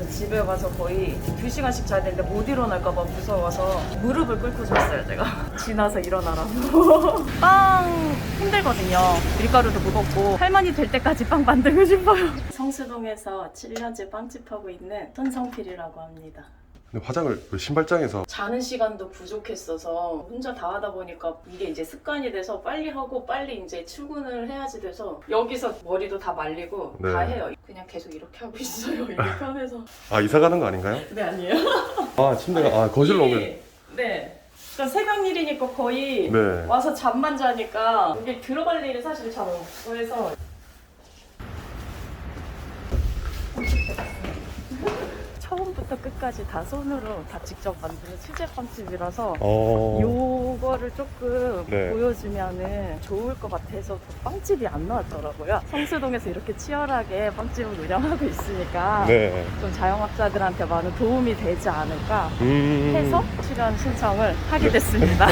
집에 가서 거의 2시간씩 자야 되는데 못 일어날까봐 무서워서 무릎을 꿇고 잤어요, 제가. 지나서 일어나라고. 빵 힘들거든요. 밀가루도 무겁고 할머니 될 때까지 빵 만들고 싶어요. 성수동에서 7년째 빵집 하고 있는 손성필이라고 합니다. 근데 화장을 신발장에서 자는 시간도 부족했어서 혼자 다 하다 보니까 이게 이제 습관이 돼서 빨리 하고 빨리 이제 출근을 해야지 돼서 여기서 머리도 다 말리고 네. 다 해요. 그냥 계속 이렇게 하고 있어요. 이게 편해서. 아 이사 가는 거 아닌가요? 네, 아니에요. 아 침대가 거실로 오면 네. 그러니까 새벽 일이니까 거의 네. 와서 잠만 자니까 여기 들어갈 일이 사실 잘 없고 해서 처음부터 끝까지 다 손으로 다 직접 만드는 수제 빵집이라서 요거를 조금 네. 보여주면은 좋을 것 같아서 빵집이 안 나왔더라고요. 성수동에서 이렇게 치열하게 빵집을 운영하고 있으니까 네. 좀 자영업자들한테 많은 도움이 되지 않을까 해서 출연 신청을 하게 됐습니다.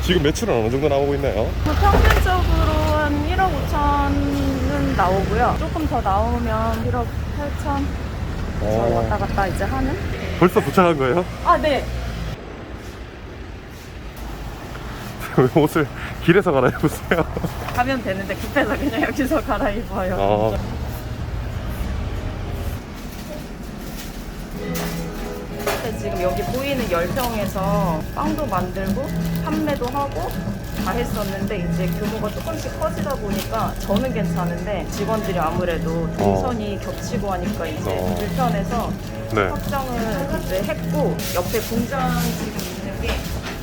지금 매출은 어느 정도 나오고 있나요? 평균적으로 한 1억 5천은 나오고요. 조금 더 나오면 1억 8천 왔다 갔다 이제 하는? 벌써 도착한 거예요? 아, 네. 왜 옷을 길에서 갈아입으세요? 가면 되는데 급해서 그냥 여기서 갈아입어요. 지금 여기 보이는 10평에서 빵도 만들고 판매도 하고 다 했었는데 이제 규모가 조금씩 커지다 보니까 저는 괜찮은데 직원들이 아무래도 동선이 겹치고 하니까 이제 불편해서 네. 확장을 이제 했고 옆에 공장 지금 있는 게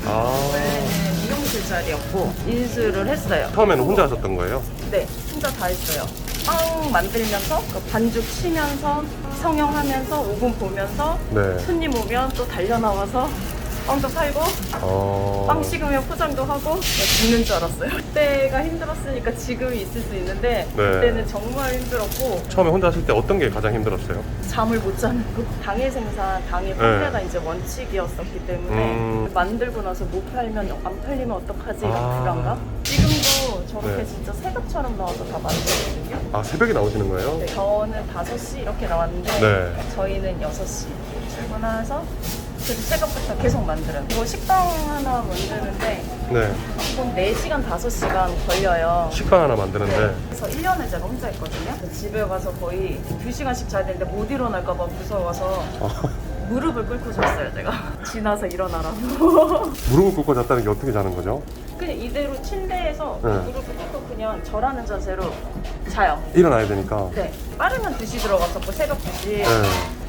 원래는 미용실 자리였고 인수를 했어요. 처음에는 혼자 하셨던 거예요? 네, 혼자 다 했어요. 빵 만들면서 반죽 치면서 성형하면서 오븐 보면서 네. 손님 오면 또 달려나와서 빵도 팔고 빵 식으면 포장도 하고 죽는 줄 알았어요. 그때가 힘들었으니까 지금이 있을 수 있는데 그때는 정말 힘들었고 처음에 혼자 하실 때 어떤 게 가장 힘들었어요? 잠을 못 자는 거. 당일 생산, 당일 판매가 이제 원칙이었었기 때문에 만들고 나서 못 팔면 안 팔리면 어떡하지 이런 불안감. 지금도 저렇게 진짜 새벽처럼 나와서 다 만들거든요. 아 새벽에 나오시는 거예요? 네, 저는 5시 이렇게 나왔는데 네. 저희는 6시 출근해서 그래서 새벽부터 계속 만들어요. 뭐 식당 하나 만드는데 네. 한 4시간, 5시간 걸려요. 식빵 하나 만드는데 네. 그래서 1년을 제가 혼자 했거든요. 집에 가서 거의 2시간씩 자야 되는데 못 일어날까봐 무서워서 무릎을 꿇고 잤어요, 제가. 지나서 일어나라고. 무릎을 꿇고 잤다는 게 어떻게 자는 거죠? 그냥 이대로 침대에서 네. 무릎을 꿇고 그냥 절하는 자세로 자요. 일어나야 되니까. 네. 빠르면 2시 들어갔었고 새벽 2시. 네.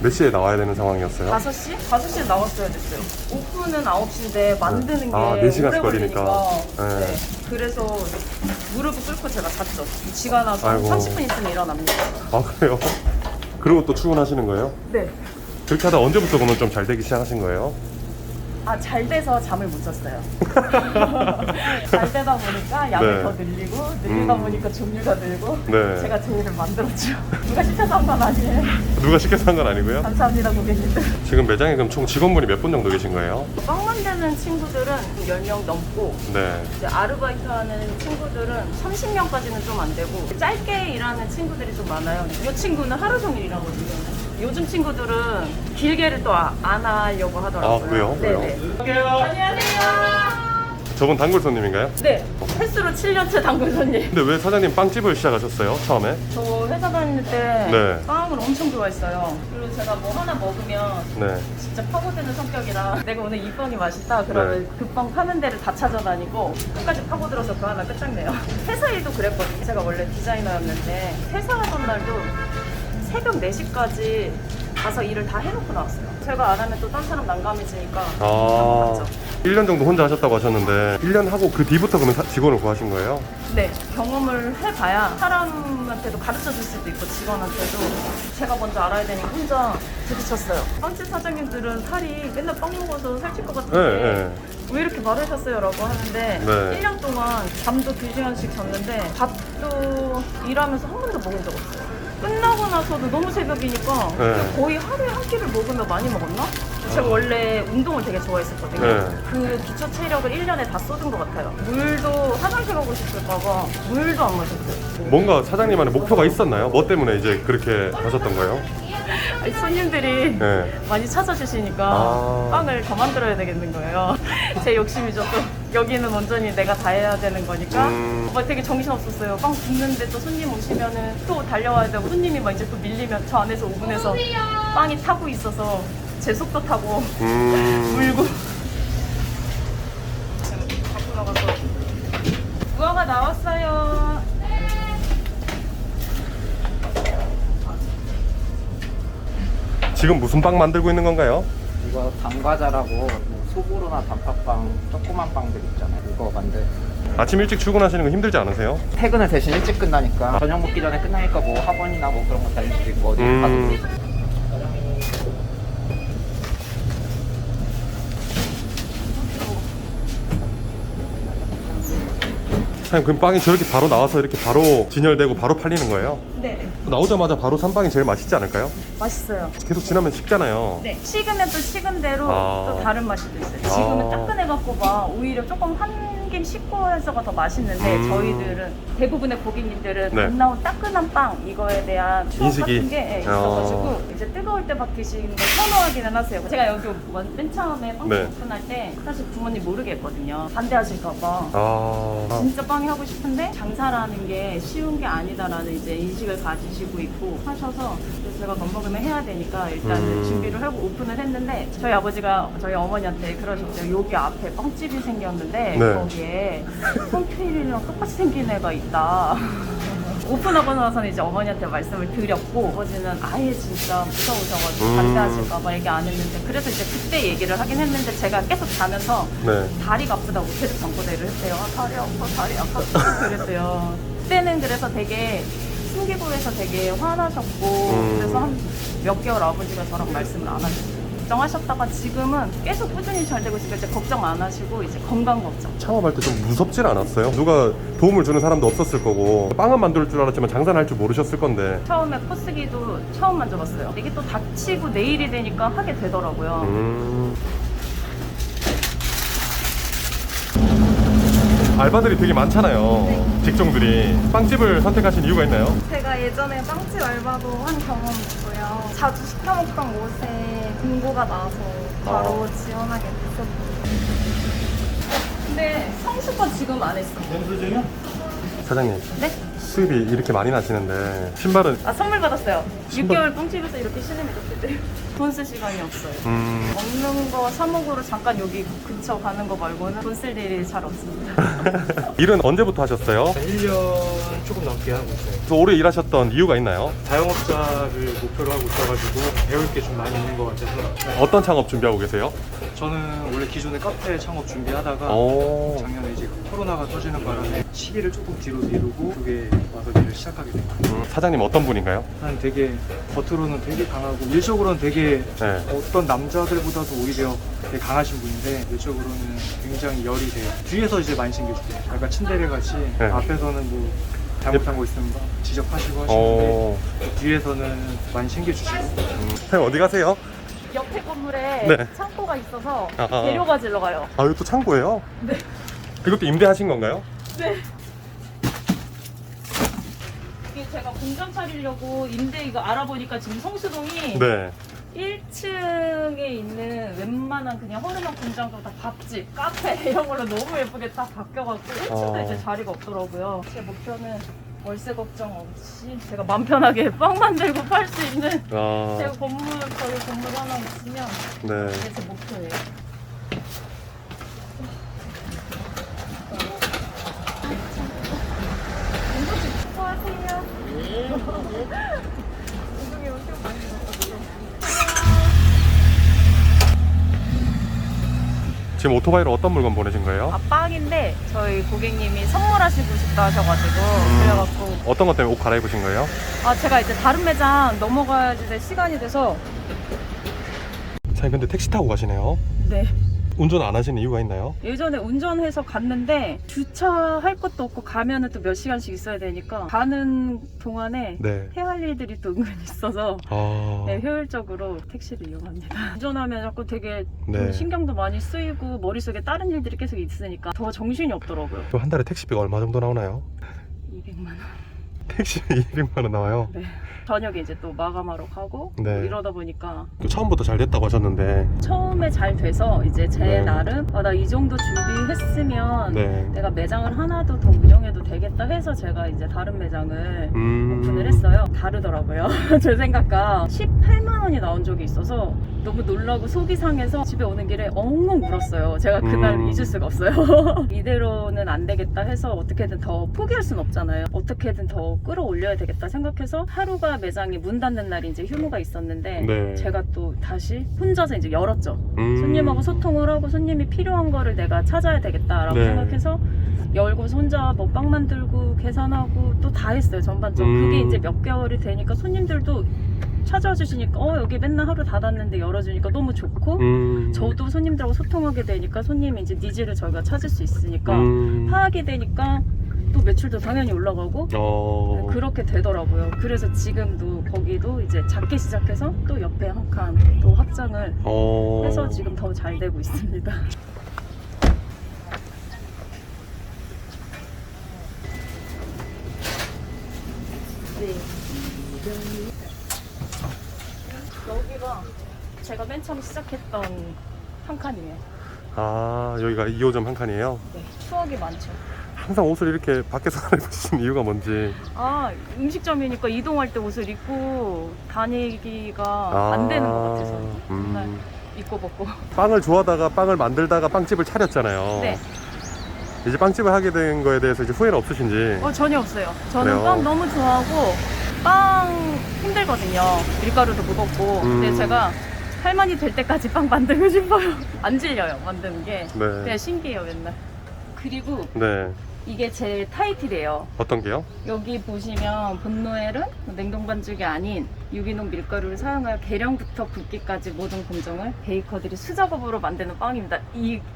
몇 시에 나와야 되는 상황이었어요? 5시? 5시에 나왔어야 됐어요. 오픈은 9시인데 만드는 게 4시간씩 오래 걸리니까. 걸리니까. 네. 그래서 무릎을 꿇고 제가 잤죠. 지가 나서 한 30분 있으면 일어납니다. 아 그래요? 그리고 또 출근하시는 거예요? 네. 그렇게 하다 언제부터 그러면 좀 잘 되기 시작하신 거예요? 아, 잘 돼서 잠을 못 잤어요. 잘 되다 보니까 양을 더 늘리고 늘리다 보니까 종류가 늘고 제가 제일을 만들었죠. 누가 시켜서 한 건 아니에요. 누가 시켜서 한 건 아니고요? 감사합니다, 고객님들. 지금 매장에 그럼 총 직원분이 몇 분 정도 계신 거예요? 빵 만드는 친구들은 10명 넘고 네. 이제 아르바이트 하는 친구들은 30명까지는 좀 안 되고 짧게 일하는 친구들이 좀 많아요. 이 친구는 하루 종일 일하거든요. 요즘 친구들은 길게를 또 안 하려고 하더라고요. 아, 그래요? 네네. 안녕하세요. 저분 단골 손님인가요? 네, 횟수로 7년째 단골 손님. 근데 왜 사장님 빵집을 시작하셨어요? 처음에? 저 회사 다닐 때 네. 빵을 엄청 좋아했어요. 그리고 제가 뭐 하나 먹으면 네. 진짜 파고드는 성격이라 내가 오늘 이 빵이 맛있다 그러면 그 빵 파는 데를 다 찾아다니고 끝까지 파고들어서 그 하나 끝장내요. 회사 일도 그랬거든요. 제가 원래 디자이너였는데 회사 하던 날도 새벽 4시까지 가서 일을 다 해놓고 나왔어요. 제가 안 하면 또 딴 사람 난감해지니까 아, 1년 정도 혼자 하셨다고 하셨는데 1년 하고 그 뒤부터 그러면 직원을 구하신 거예요? 네, 경험을 해봐야 사람한테도 가르쳐줄 수도 있고 직원한테도 제가 먼저 알아야 되니까 혼자 부딪혔어요. 빵집 사장님들은 살이 맨날 빵 먹어서 살찔 것 같은데 왜 이렇게 마르셨어요? 라고 하는데 1년 동안 잠도 2시간씩 잤는데 밥도 일하면서 한 번도 먹은 적 없어요. 끝나고 나서도 너무 새벽이니까 거의 하루에 한 끼를 먹으면 많이 먹었나? 제가 원래 운동을 되게 좋아했었거든요. 그 기초 체력을 1년에 다 쏟은 것 같아요. 물도 화장실 가고 싶을까봐 물도 안 마셨어요. 뭔가 사장님만의 목표가 있었나요? 뭐 때문에 이제 그렇게 하셨던 거예요? 아니, 손님들이 네. 많이 찾아주시니까 아. 빵을 더 만들어야 되겠는 거예요. 제 욕심이죠. 또 여기는 온전히 내가 다 해야 되는 거니까. 오빠 되게 정신없었어요. 빵 굽는데 또 손님 오시면은 또 달려와야 되고 손님이 막 이제 또 밀리면 저 안에서 오븐에서 빵이 타고 있어서 제 속도 타고 물고 갖고 나가서 무화과 나왔어요. 지금 무슨 빵 만들고 있는 건가요? 이거 단과자라고 뭐 소보루나 단팥빵 조그만 빵들 있잖아요. 이거 만들. 아침 일찍 출근하시는 거 힘들지 않으세요? 퇴근을 대신 일찍 끝나니까 저녁 먹기 전에 끝나니까 뭐 학원이나 뭐 그런 거 다닐 수도 있고 어디 가도. 사장님 그럼 빵이 저렇게 바로 나와서 이렇게 바로 진열되고 바로 팔리는 거예요? 네, 나오자마자 바로 산 빵이 제일 맛있지 않을까요? 맛있어요. 계속 지나면 식잖아요. 네, 식으면 또 식은 대로 아. 또 다른 맛이 또 있어요. 지금은 아. 따끈해갖고 막 오히려 조금 한김 식고 해서가 더 맛있는데 저희들은 대부분의 고객님들은 네. 안 나온 따끈한 빵 이거에 대한 추억 인식이. 같은 게 있어가지고 이제 뜨거울 때 막 드시는 걸 선호하기는 하세요. 제가 여기 맨 처음에 빵집 네. 오픈할 때 사실 부모님 모르게 했거든요. 반대하실까봐. 아. 진짜 빵이 하고 싶은데 장사라는 게 쉬운 게 아니다라는 이제 인식을 가지시고 있고 하셔서 제가 겁먹으면 해야 되니까 일단 준비를 하고 오픈을 했는데 저희 아버지가 저희 어머니한테 그러셨죠. 여기 앞에 빵집이 생겼는데 네. 거기에 홈페이랑 똑같이 생긴 애가 있다. 오픈하고 나서는 이제 어머니한테 말씀을 드렸고 아버지는 아예 진짜 무서우셔가지고 반대하실까봐 얘기 안 했는데 그래서 이제 그때 얘기를 하긴 했는데 제가 계속 자면서 네. 다리가 아프다고 계속 전고대를 했대요. 아, 다리 아파, 다리 아파. 그랬대요. 그때는 그래서 되게 숨기고 해서 되게 화나셨고 그래서 한 몇 개월 아버지가 저랑 말씀을 안 하셨어요. 걱정하셨다가 지금은 계속 꾸준히 잘 되고 있으니까 이제 걱정 안 하시고 이제 건강 걱정. 창업할 때 좀 무섭진 않았어요? 누가 도움을 주는 사람도 없었을 거고 빵은 만들 줄 알았지만 장사는 할 줄 모르셨을 건데 처음에 코스기도 처음 만져봤어요. 이게 또 닥치고 내일이 되니까 하게 되더라고요. 알바들이 되게 많잖아요. 직종들이. 빵집을 선택하신 이유가 있나요? 제가 예전에 빵집 알바도 한 경험이 있고요. 자주 시켜먹던 곳에 공고가 나와서 바로 지원하게 됐었거든요. 근데 성수가 지금 안 했어. 사장님 네? 수입이 이렇게 많이 나시는데 신발은 아 선물 받았어요. 신발- 6개월 뻥집에서 이렇게 신으면 좋겠대요. 돈 쓸 시간이 없어요. 음. 먹는 거 사먹으로 잠깐 여기 근처 가는 거 말고는 돈 쓸 일이 잘 없습니다. 일은 언제부터 하셨어요? 1년 조금 넘게 하고 있어요. 또 오래 일하셨던 이유가 있나요? 자영업자를 목표로 하고 있어가지고 배울 게 좀 많이 있는 것 같아서 어떤 창업 준비하고 계세요? 저는 원래 기존에 카페 창업 준비하다가 오. 작년에 이제 코로나가 터지는 바람에 시기를 조금 뒤로 미루고 그게 와서 일을 시작하게 된 거예요. 사장님 어떤 분인가요? 난 되게 겉으로는 되게 강하고 일적으로는 되게 네. 어떤 남자들보다도 오히려 되게 강하신 분인데 일적으로는 굉장히 열이 돼요. 뒤에서 이제 많이 챙겨주세요. 약간 츤데레 같이 네. 앞에서는 뭐 잘못한 거 있으면 막 지적하시고 하시는데 오. 뒤에서는 많이 챙겨주시고 사장님 어디 가세요? 옆에 건물에 네. 창고가 있어서 아, 아. 재료 가지러 가요. 아 이거 또 창고예요? 네. 이것도 임대하신 건가요? 네. 이게 제가 공장 차리려고 임대 이거 알아보니까 지금 성수동이 네. 1층에 있는 웬만한 그냥 허름한 공장도 다 밥집, 카페 이런 걸로 너무 예쁘게 다 바뀌어갖고 1층도 이제 자리가 없더라고요. 제 목표는 월세 걱정 없이 제가 맘 편하게 빵 만들고 팔 수 있는 제 아. 저희 건물 하나 있으면 네. 그게 제 목표예요. 수고하세요. 운동이 엄청 많이 먹었어요. 지금 오토바이로 어떤 물건 보내신 거예요? 아, 빵인데 저희 고객님이 선물하시고 싶다 하셔가지고 그래갖고 어떤 것 때문에 옷 갈아입으신 거예요? 아 제가 이제 다른 매장 넘어가야 될 시간이 돼서 사장님 근데 택시 타고 가시네요. 네 운전 안 하시는 이유가 있나요? 예전에 운전해서 갔는데 주차할 것도 없고 가면은 또 몇 시간씩 있어야 되니까 가는 동안에 네. 해야 할 일들이 또 은근히 있어서 아. 네, 효율적으로 택시를 이용합니다. 운전하면 자꾸 되게 좀 네. 신경도 많이 쓰이고 머릿속에 다른 일들이 계속 있으니까 더 정신이 없더라고요. 한 달에 택시비가 얼마 정도 나오나요? 200만 원. 택시 200만 원 나와요. 네. 저녁에 이제 또 마감하러 가고 네. 뭐 이러다 보니까 처음부터 잘 됐다고 하셨는데. 처음에 잘 돼서 이제 제 네. 나름 나 이 정도 준비했으면 네. 내가 매장을 하나도 더 운영해도 되겠다 해서 제가 이제 다른 매장을 오픈을 했어요. 다르더라고요. 제 생각과 18만 원이 나온 적이 있어서 너무 놀라고 속이 상해서 집에 오는 길에 엉엉 울었어요. 제가 그날 잊을 수가 없어요. 이대로는 안 되겠다 해서 어떻게든 더 포기할 순 없잖아요. 어떻게든 더 끌어올려야 되겠다 생각해서 하루가 매장이 문 닫는 날이 이제 휴무가 있었는데 네. 제가 또 다시 혼자서 이제 열었죠. 손님하고 소통을 하고 손님이 필요한 거를 내가 찾아야 되겠다라고 네. 생각해서 열고 혼자 뭐 빵 만들고 계산하고 또 다 했어요. 전반적으로. 그게 이제 몇 개월이 되니까 손님들도 찾아와 주시니까 여기 맨날 하루 닫았는데 열어주니까 너무 좋고 저도 손님들하고 소통하게 되니까 손님이 이제 니즈를 저희가 찾을 수 있으니까 파악이 되니까 또 매출도 당연히 올라가고 그렇게 되더라고요. 그래서 지금도 거기도 이제 작게 시작해서 또 옆에 한 칸 또 확장을 해서 지금 더 잘 되고 있습니다. 네. 여기가 제가 맨 처음 시작했던 한 칸이에요. 아, 여기가 2호점 한 칸이에요? 네. 추억이 많죠. 항상 옷을 이렇게 밖에서 입으시는 이유가 뭔지. 음식점이니까 이동할 때 옷을 입고 다니기가 안 되는 것 같아서 맨날 입고 벗고. 빵을 좋아하다가 빵을 만들다가 빵집을 차렸잖아요. 네. 이제 빵집을 하게 된 거에 대해서 이제 후회는 없으신지. 전혀 없어요. 저는 그래요? 빵 너무 좋아하고 빵 힘들거든요. 밀가루도 무겁고. 근데 제가 할머니 될 때까지 빵 만들고 싶어요. 안 질려요, 만드는 게. 네. 그냥 신기해요, 맨날. 그리고 네. 이게 제 타이틀이에요. 어떤 게요? 여기 보시면 본노엘은 냉동 반죽이 아닌 유기농 밀가루를 사용하여 계량부터 붓기까지 모든 공정을 베이커들이 수작업으로 만드는 빵입니다.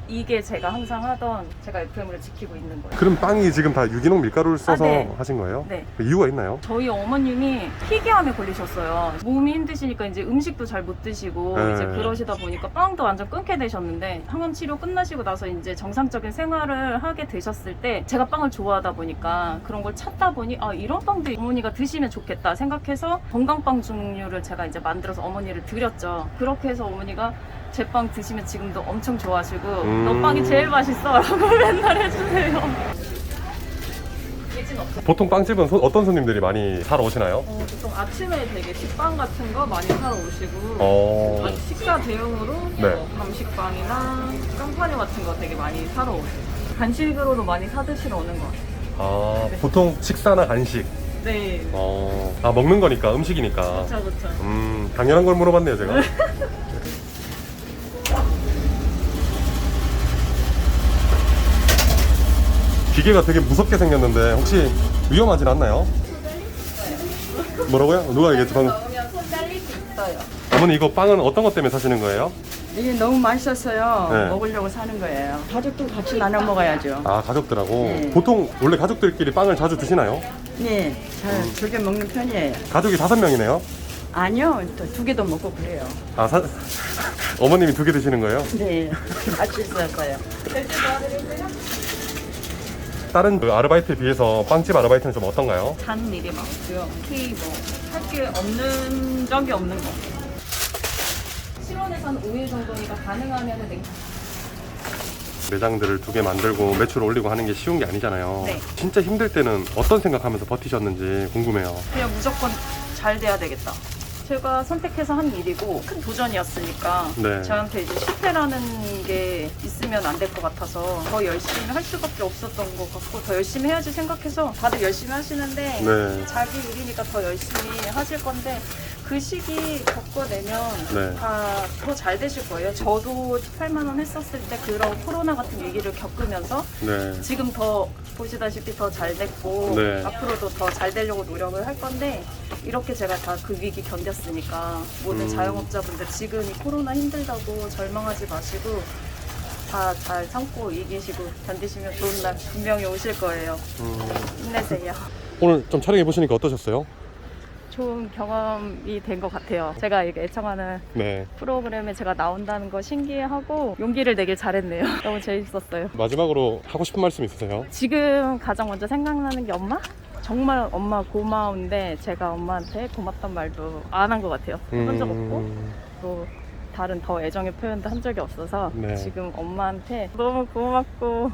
이게 제가 항상 하던 제가 FM을 지키고 있는 거예요. 그럼 빵이 지금 다 유기농 밀가루를 써서 네. 하신 거예요? 네. 이유가 있나요? 저희 어머님이 희귀암에 걸리셨어요. 몸이 힘드시니까 이제 음식도 잘 못 드시고 네. 이제 그러시다 보니까 빵도 완전 끊게 되셨는데 항암 치료 끝나시고 나서 이제 정상적인 생활을 하게 되셨을 때 제가 빵을 좋아하다 보니까 그런 걸 찾다 보니 이런 빵도 어머니가 드시면 좋겠다 생각해서 건강빵 종류를 제가 이제 만들어서 어머니를 드렸죠. 그렇게 해서 어머니가 제 빵 드시면 지금도 엄청 좋아하시고 너 빵이 제일 맛있어 라고 맨날 해주세요. 예진 없어요. 보통 빵집은 어떤 손님들이 많이 사러 오시나요? 보통 아침에 되게 식빵 같은 거 많이 사러 오시고 식사 대용으로 네. 뭐 감식빵이나 깜파뉴 같은 거 되게 많이 사러 오세요. 간식으로도 많이 사드시러 오는 것 같아요. 네. 보통 식사나 간식. 네. 먹는 거니까, 음식이니까. 그렇죠. 당연한 걸 물어봤네요, 제가. 기계가 되게 무섭게 생겼는데 혹시 위험하진 않나요? 뭐라고요? 누가 얘기했지 방금? 넣으면 손 잘릴 수 있어요. 어머니 이거 빵은 어떤 것 때문에 사시는 거예요? 이게 너무 맛있었어요. 네. 먹으려고 사는 거예요. 가족도 같이 나눠 먹어야죠. 가족들하고? 네. 보통 원래 가족들끼리 빵을 자주 드시나요? 네, 잘 즐겨 먹는 편이에요. 가족이 5명이네요? 아니요, 또 2개도 먹고 그래요. 어머님이 2개 드시는 거예요? 네, 같이 있었어요. 다른 그 아르바이트에 비해서 빵집 아르바이트는 좀 어떤가요? 잔 일이 많고요. 특히 할 게 없는 적이 없는 거. 실온에서 한 5일 정도니까 가능하면 매장들을 2개 만들고 매출 올리고 하는 게 쉬운 게 아니잖아요. 네. 진짜 힘들 때는 어떤 생각하면서 버티셨는지 궁금해요. 그냥 무조건 잘 돼야 되겠다. 제가 선택해서 한 일이고 큰 도전이었으니까 네. 저한테 이제 실패라는 게 있으면 안 될 것 같아서 더 열심히 할 수밖에 없었던 것 같고 더 열심히 해야지 생각해서 다들 열심히 하시는데 네. 자기 일이니까 더 열심히 하실 건데 그 시기 겪어내면 네. 다 더 잘 되실 거예요. 저도 18만 원 했었을 때 그런 코로나 같은 위기를 겪으면서 네. 지금 더 보시다시피 더 잘 됐고 네. 앞으로도 더 잘 되려고 노력을 할 건데 이렇게 제가 다 그 위기 견뎠으니까 모든 자영업자분들 지금 이 코로나 힘들다고 절망하지 마시고 다 잘 참고 이기시고 견디시면 좋은 날 분명히 오실 거예요. 힘내세요. 오늘 좀 촬영해 보시니까 어떠셨어요? 좋은 경험이 된 것 같아요. 제가 이게 애청하는 네. 프로그램에 제가 나온다는 거 신기해하고 용기를 내길 잘했네요. 너무 재밌었어요. 마지막으로 하고 싶은 말씀 있으세요? 지금 가장 먼저 생각나는 게 엄마? 정말 엄마 고마운데 제가 엄마한테 고맙단 말도 안 한 것 같아요. 해본 적 없고 또 다른 더 애정의 표현도 한 적이 없어서 네. 지금 엄마한테 너무 고맙고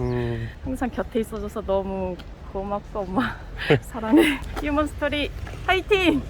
항상 곁에 있어줘서 너무 고맙고 엄마 사랑해. 휴먼 스토리 화이팅!